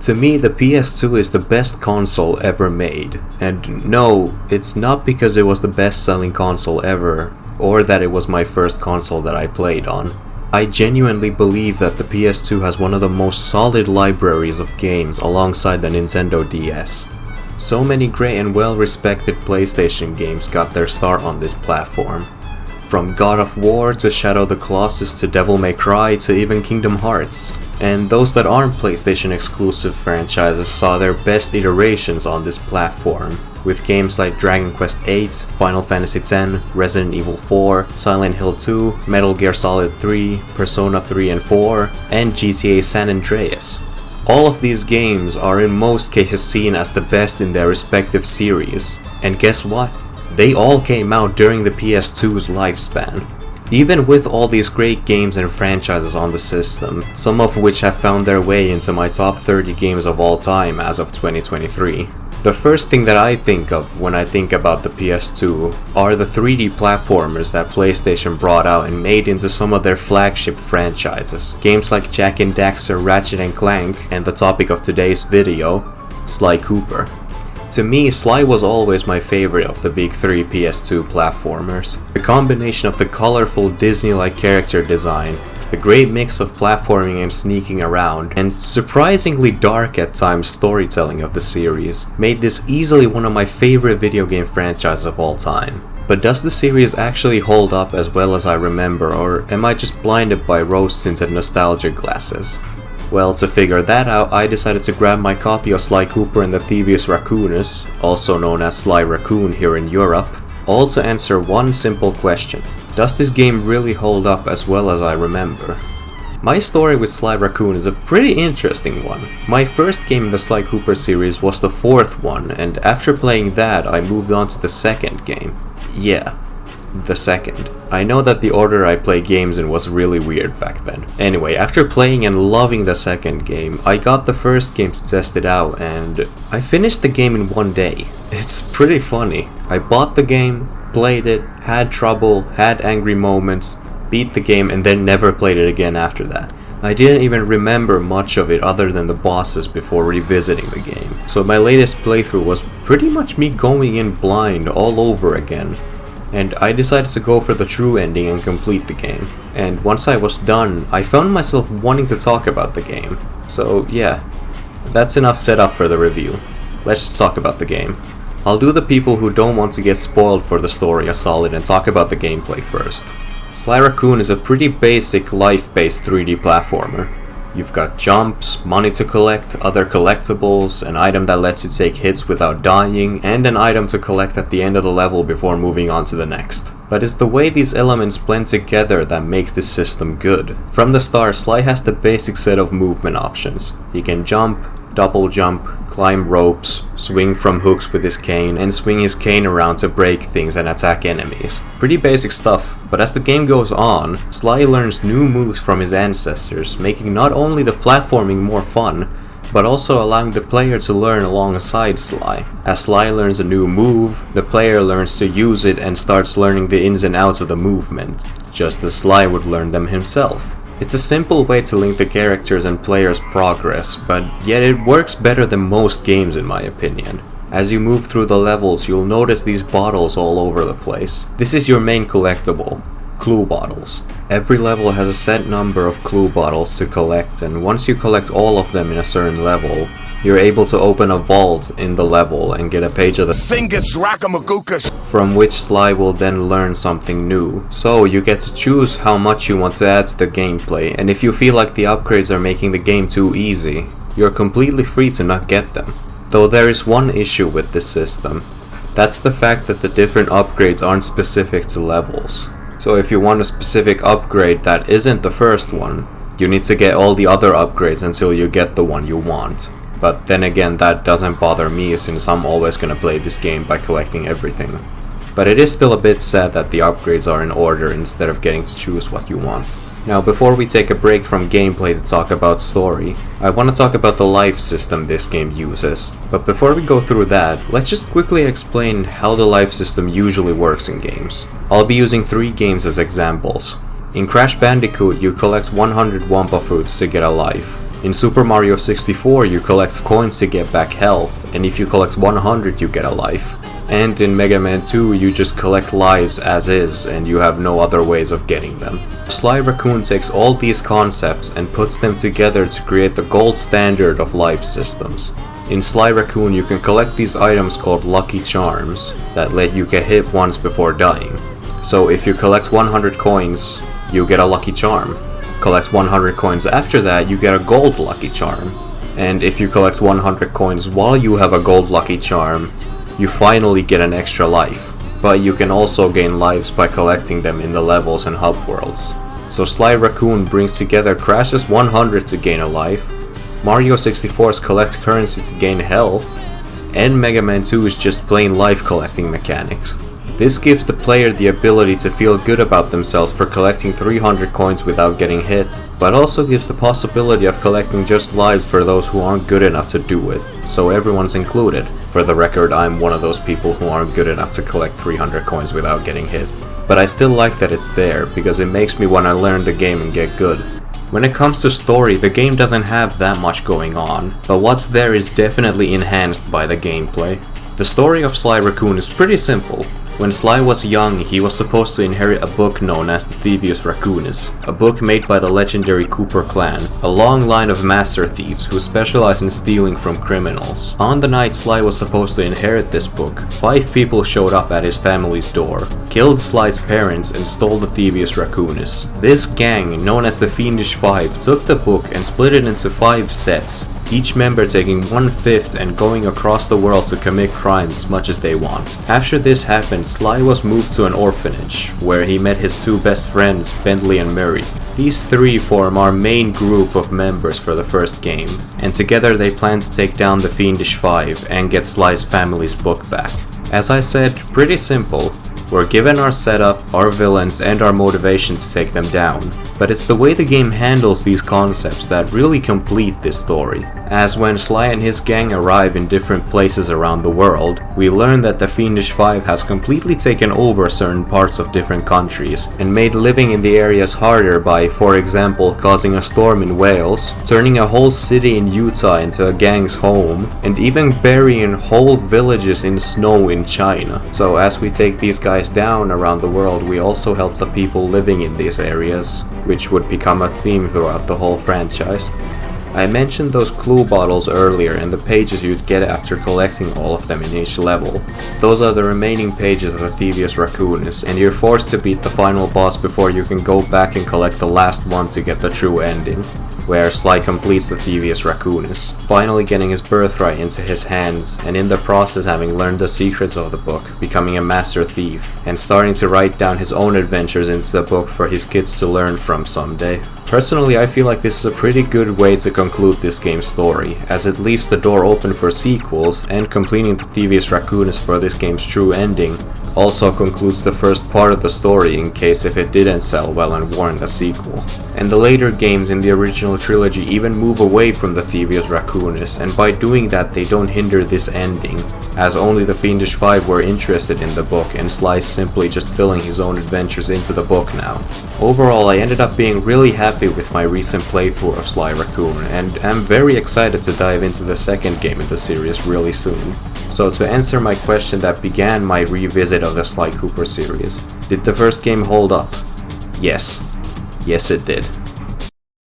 To me, the PS2 is the best console ever made, and no, it's not because it was the best-selling console ever, or that it was my first console that I played on. I genuinely believe that the PS2 has one of the most solid libraries of games alongside the Nintendo DS. So many great and well-respected PlayStation games got their start on this platform. From God of War to Shadow of the Colossus to Devil May Cry to even Kingdom Hearts. And those that aren't PlayStation exclusive franchises saw their best iterations on this platform, with games like Dragon Quest VIII, Final Fantasy X, Resident Evil 4, Silent Hill 2, Metal Gear Solid 3, Persona 3 and 4, and GTA San Andreas. All of these games are in most cases seen as the best in their respective series, and guess what? They all came out during the PS2's lifespan. Even with all these great games and franchises on the system, some of which have found their way into my top 30 games of all time as of 2023. The first thing that I think of when I think about the PS2 are the 3D platformers that PlayStation brought out and made into some of their flagship franchises. Games like Jak and Daxter, Ratchet and Clank, and the topic of today's video, Sly Cooper. To me, Sly was always my favorite of the big three PS2 platformers. The combination of the colorful Disney-like character design, the great mix of platforming and sneaking around, and surprisingly dark at times storytelling of the series, made this easily one of my favorite video game franchises of all time. But does the series actually hold up as well as I remember, or am I just blinded by rose-tinted nostalgia glasses? Well, to figure that out, I decided to grab my copy of Sly Cooper and the Thievius Raccoonus, also known as Sly Raccoon here in Europe, all to answer one simple question. Does this game really hold up as well as I remember? My story with Sly Raccoon is a pretty interesting one. My first game in the Sly Cooper series was the fourth one, and after playing that, I moved on to the second game. Yeah, the second. I know that the order I play games in was really weird back then. Anyway, after playing and loving the second game, I got the first game to test it out, and I finished the game in one day. It's pretty funny. I bought the game, played it, had trouble, had angry moments, beat the game, and then never played it again after that. I didn't even remember much of it other than the bosses before revisiting the game. So my latest playthrough was pretty much me going in blind all over again. And I decided to go for the true ending and complete the game. And once I was done, I found myself wanting to talk about the game. So yeah, that's enough setup for the review. Let's just talk about the game. I'll do the people who don't want to get spoiled for the story a solid and talk about the gameplay first. Sly Raccoon is a pretty basic life-based 3D platformer. You've got jumps, money to collect, other collectibles, an item that lets you take hits without dying, and an item to collect at the end of the level before moving on to the next. But it's the way these elements blend together that make this system good. From the start, Sly has the basic set of movement options. He can jump, double jump, climb ropes, swing from hooks with his cane, and swing his cane around to break things and attack enemies. Pretty basic stuff, but as the game goes on, Sly learns new moves from his ancestors, making not only the platforming more fun, but also allowing the player to learn alongside Sly. As Sly learns a new move, the player learns to use it and starts learning the ins and outs of the movement, just as Sly would learn them himself. It's a simple way to link the characters and players' progress, but yet it works better than most games in my opinion. As you move through the levels, you'll notice these bottles all over the place. This is your main collectible, clue bottles. Every level has a set number of clue bottles to collect, and once you collect all of them in a certain level, you're able to open a vault in the level and get a page of the Fingus Rackamagookus, from which Sly will then learn something new. So you get to choose how much you want to add to the gameplay, and if you feel like the upgrades are making the game too easy, you're completely free to not get them. Though there is one issue with this system. That's the fact that the different upgrades aren't specific to levels. So if you want a specific upgrade that isn't the first one, you need to get all the other upgrades until you get the one you want. But then again, that doesn't bother me since I'm always gonna play this game by collecting everything. But it is still a bit sad that the upgrades are in order instead of getting to choose what you want. Now before we take a break from gameplay to talk about story, I want to talk about the life system this game uses. But before we go through that, let's just quickly explain how the life system usually works in games. I'll be using 3 games as examples. In Crash Bandicoot, you collect 100 Wumpa fruits to get a life. In Super Mario 64 you collect coins to get back health, and if you collect 100 you get a life. And in Mega Man 2 you just collect lives as is, and you have no other ways of getting them. Sly Raccoon takes all these concepts and puts them together to create the gold standard of life systems. In Sly Raccoon you can collect these items called Lucky Charms that let you get hit once before dying. So if you collect 100 coins, you get a Lucky Charm. Collect 100 coins after that, you get a Gold Lucky Charm. And if you collect 100 coins while you have a Gold Lucky Charm, you finally get an extra life. But you can also gain lives by collecting them in the levels and hub worlds. So Sly Raccoon brings together Crash's 100 to gain a life, Mario 64's collect currency to gain health, and Mega Man 2's just plain life collecting mechanics. This gives the player the ability to feel good about themselves for collecting 300 coins without getting hit, but also gives the possibility of collecting just lives for those who aren't good enough to do it, so everyone's included. For the record, I'm one of those people who aren't good enough to collect 300 coins without getting hit. But I still like that it's there, because it makes me want to learn the game and get good. When it comes to story, the game doesn't have that much going on, but what's there is definitely enhanced by the gameplay. The story of Sly Raccoon is pretty simple. When Sly was young, he was supposed to inherit a book known as the Thievius Raccoonus, a book made by the legendary Cooper clan, a long line of master thieves who specialize in stealing from criminals. On the night Sly was supposed to inherit this book, 5 people showed up at his family's door, killed Sly's parents, and stole the Thievius Raccoonus. This gang, known as the Fiendish Five, took the book and split it into 5 sets, each member taking 1/5 and going across the world to commit crimes as much as they want. After this happened, Sly was moved to an orphanage, where he met his 2 best friends, Bentley and Murray. These 3 form our main group of members for the first game, and together they plan to take down the Fiendish Five and get Sly's family's book back. As I said, pretty simple. We're given our setup, our villains, and our motivation to take them down, but it's the way the game handles these concepts that really complete this story. As when Sly and his gang arrive in different places around the world, we learn that the Fiendish Five has completely taken over certain parts of different countries, and made living in the areas harder by, for example, causing a storm in Wales, turning a whole city in Utah into a gang's home, and even burying whole villages in snow in China. So as we take these guys down around the world, we also help the people living in these areas, which would become a theme throughout the whole franchise. I mentioned those clue bottles earlier and the pages you'd get after collecting all of them in each level. Those are the remaining pages of the Thievius Raccoonus, and you're forced to beat the final boss before you can go back and collect the last one to get the true ending, where Sly completes the Thievius Raccoonus, finally getting his birthright into his hands, and in the process having learned the secrets of the book, becoming a master thief, and starting to write down his own adventures into the book for his kids to learn from someday. Personally, I feel like this is a pretty good way to conclude this game's story, as it leaves the door open for sequels, and completing the Thievius Raccoonus for this game's true ending also concludes the first part of the story in case if it didn't sell well and warrant a sequel. And the later games in the original trilogy even move away from the Thievius Raccoonus, and by doing that they don't hinder this ending, as only the Fiendish Five were interested in the book and Sly's simply just filling his own adventures into the book now. Overall, I ended up being really happy with my recent playthrough of Sly Raccoon, and am very excited to dive into the second game in the series really soon. So to answer my question that began my revisit of the Sly Cooper series, did the first game hold up? Yes. Yes it did.